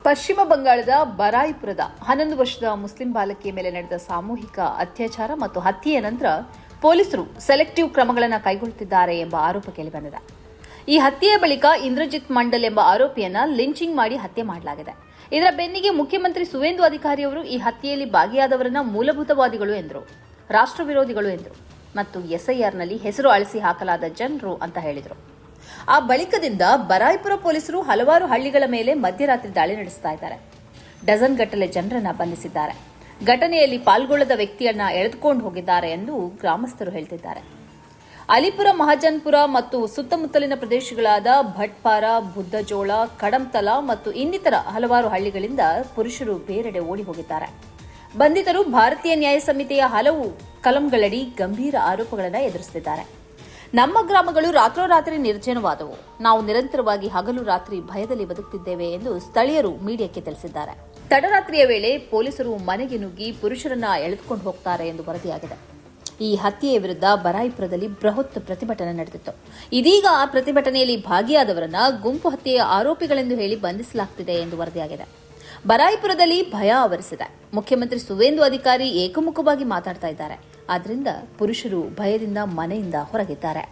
ಪಶ್ಚಿಮ ಬಂಗಾಳದ ಬರಾಯಿಪುರದ 11 ವರ್ಷದ ಮುಸ್ಲಿಂ ಬಾಲಕಿಯ ಮೇಲೆ ನಡೆದ ಸಾಮೂಹಿಕ ಅತ್ಯಾಚಾರ ಮತ್ತು ಹತ್ಯೆಯ ನಂತರ ಪೊಲೀಸರು ಸೆಲೆಕ್ಟಿವ್ ಕ್ರಮಗಳನ್ನು ಕೈಗೊಳ್ಳುತ್ತಿದ್ದಾರೆ ಎಂಬ ಆರೋಪ ಕೇಳಿಬಂದಿದೆ. ಈ ಹತ್ಯೆಯ ಬಳಿಕ ಇಂದ್ರಜಿತ್ ಮಂಡಲ್ ಎಂಬ ಆರೋಪಿಯನ್ನ ಲಿಂಚಿಂಗ್ ಮಾಡಿ ಹತ್ಯೆ ಮಾಡಲಾಗಿದೆ. ಇದರ ಬೆನ್ನಿಗೆ ಮುಖ್ಯಮಂತ್ರಿ ಸುವೇಂದು ಅಧಿಕಾರಿ ಅವರು ಈ ಹತ್ಯೆಯಲ್ಲಿ ಭಾಗಿಯಾದವರನ್ನ ಮೂಲಭೂತವಾದಿಗಳು ಎಂದರು, ರಾಷ್ಟ್ರ ವಿರೋಧಿಗಳು ಎಂದರು ಮತ್ತು ಎಸ್ಐಆರ್ನಲ್ಲಿ ಹೆಸರು ಅಳಿಸಿ ಹಾಕಲಾದ ಜನರು ಅಂತ ಹೇಳಿದರು. ಆ ಬಳಿಕದಿಂದ ಬರಾಯಿಪುರ ಪೊಲೀಸರು ಹಲವಾರು ಹಳ್ಳಿಗಳ ಮೇಲೆ ಮಧ್ಯರಾತ್ರಿ ದಾಳಿ ನಡೆಸ್ತಾ ಇದ್ದಾರೆ. ಡಜನ್ ಗಟ್ಟಲೆ ಜನರನ್ನ ಬಂಧಿಸಿದ್ದಾರೆ. ಘಟನೆಯಲ್ಲಿ ಪಾಲ್ಗೊಳ್ಳದ ವ್ಯಕ್ತಿಯನ್ನ ಎಳೆದುಕೊಂಡು ಹೋಗಿದ್ದಾರೆ ಎಂದು ಗ್ರಾಮಸ್ಥರು ಹೇಳ್ತಿದ್ದಾರೆ. ಅಲಿಪುರ, ಮಹಾಜನ್ಪುರ ಮತ್ತು ಸುತ್ತಮುತ್ತಲಿನ ಪ್ರದೇಶಗಳಾದ ಭಟ್ಪಾರ, ಬುದ್ದಜೋಳ, ಕಡಂತಲ ಮತ್ತು ಇನ್ನಿತರ ಹಲವಾರು ಹಳ್ಳಿಗಳಿಂದ ಪುರುಷರು ಬೇರೆಡೆ ಓಡಿ ಹೋಗಿದ್ದಾರೆ. ಬಂಧಿತರು ಭಾರತೀಯ ನ್ಯಾಯ ಸಂಹಿತೆಯ ಹಲವು ಕಲಂಗಳಡಿ ಗಂಭೀರ ಆರೋಪಗಳನ್ನು ಎದುರಿಸುತ್ತಿದ್ದಾರೆ. ನಮ್ಮ ಗ್ರಾಮಗಳು ರಾತ್ರೋರಾತ್ರಿ ನಿರ್ಜನವಾದವು. ನಾವು ನಿರಂತರವಾಗಿ ಹಗಲು ರಾತ್ರಿ ಭಯದಲ್ಲಿ ಬದುಕುತ್ತಿದ್ದೇವೆ ಎಂದು ಸ್ಥಳೀಯರು ಮೀಡಿಯಾಕ್ಕೆ ತಿಳಿಸಿದ್ದಾರೆ. ತಡರಾತ್ರಿಯ ವೇಳೆ ಪೊಲೀಸರು ಮನೆಗೆ ನುಗ್ಗಿ ಪುರುಷರನ್ನ ಎಳೆದುಕೊಂಡು ಹೋಗ್ತಾರೆ ಎಂದು ವರದಿಯಾಗಿದೆ. ಈ ಹತ್ಯೆಯ ವಿರುದ್ಧ ಬರಾಯಿಪುರದಲ್ಲಿ ಬೃಹತ್ ಪ್ರತಿಭಟನೆ ನಡೆದಿತ್ತು. ಇದೀಗ ಆ ಪ್ರತಿಭಟನೆಯಲ್ಲಿ ಭಾಗಿಯಾದವರನ್ನ ಗುಂಪು ಹತ್ಯೆಯ ಆರೋಪಿಗಳೆಂದು ಹೇಳಿ ಬಂಧಿಸಲಾಗುತ್ತಿದೆ ಎಂದು ವರದಿಯಾಗಿದೆ. ಬರಾಯಿಪುರದಲ್ಲಿ ಭಯ ಆವರಿಸಿದೆ. ಮುಖ್ಯಮಂತ್ರಿ ಸುವೇಂದು ಅಧಿಕಾರಿ ಏಕಮುಖವಾಗಿ ಮಾತಾಡ್ತಾ ಇದ್ದಾರೆ. ಆದ್ದರಿಂದ ಪುರುಷರು ಭಯದಿಂದ ಮನೆಯಿಂದ ಹೊರಗಿದ್ದಾರೆ.